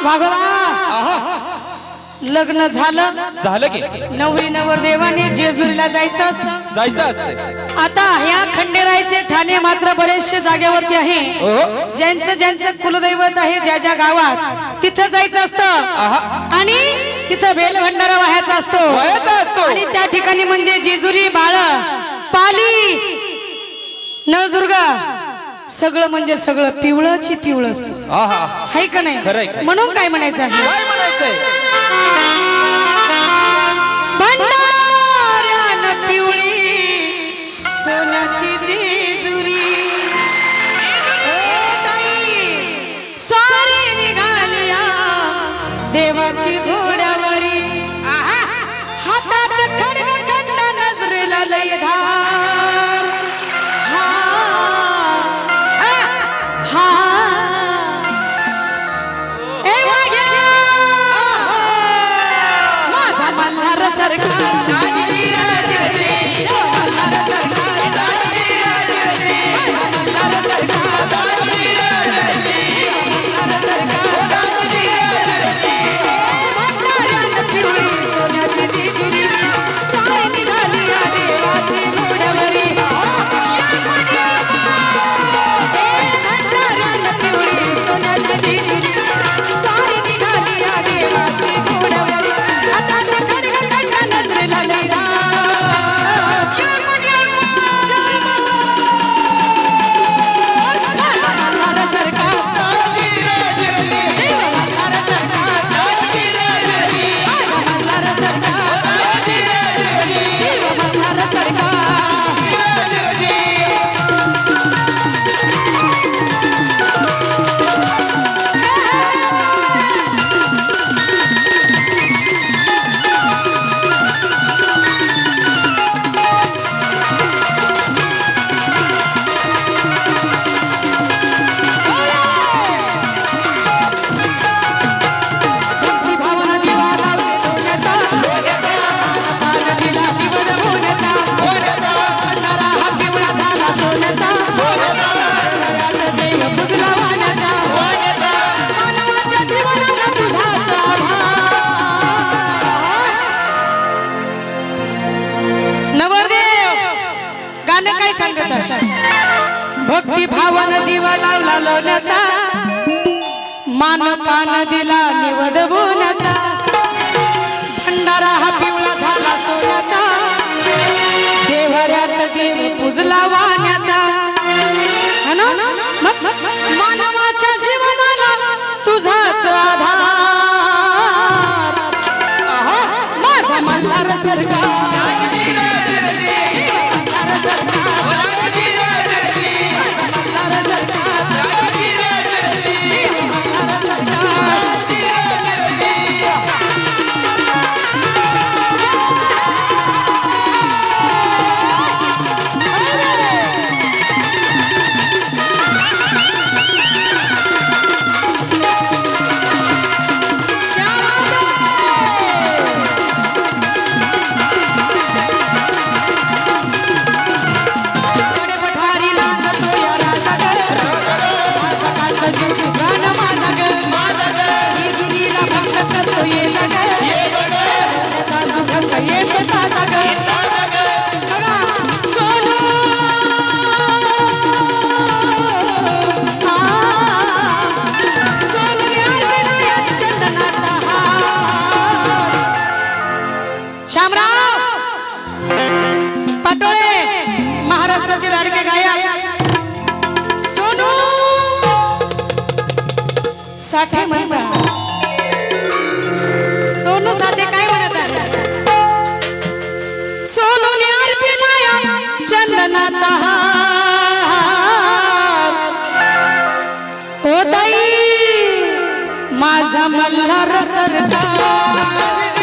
वाघोबा लग्न झालं की नवरी नवरदेवाने जेजुरीला जायचं असतं आता ह्या खंडेरायचे ठाणे मात्र बरेचशे जागेवरती आहे ज्यांचं ज्यांचं कुलदैवत आहे ज्या ज्या गावात तिथं जायचं असतं आणि तिथं बेल भंडारा वाहायचा असतो आणि त्या ठिकाणी म्हणजे जेजुरी बाळ पाली नळदुर्गा सगळं म्हणजे सगळं पिवळंची पिवळं असतं हाय का नाही म्हणून काय म्हणायचं आहे भंडाऱ्यान पिवळी सोन्याची जेजुरी स्वारी निघालिया देवाची घोड्यावरी हातात खडग खंड नजरेला लय धार भक्ती भावन दिवा लावला लोण्याचा मान पान दिला निवड बोण्याचा भंडारा हा पिवळा झाला सोन्याचा देवऱ्यात देव पूजला वाण्याचा मानवाच्या जीवनाला तुझाच आधार माझा मल्हार सरकार महाराष्ट्राचे लाडके गायक सोनू साठे म्हणतात सोनू साठे काय म्हणत आहे सोनू ने अर्पिला चंदनाचा हार ओ ताई माझा मल्हार सरकार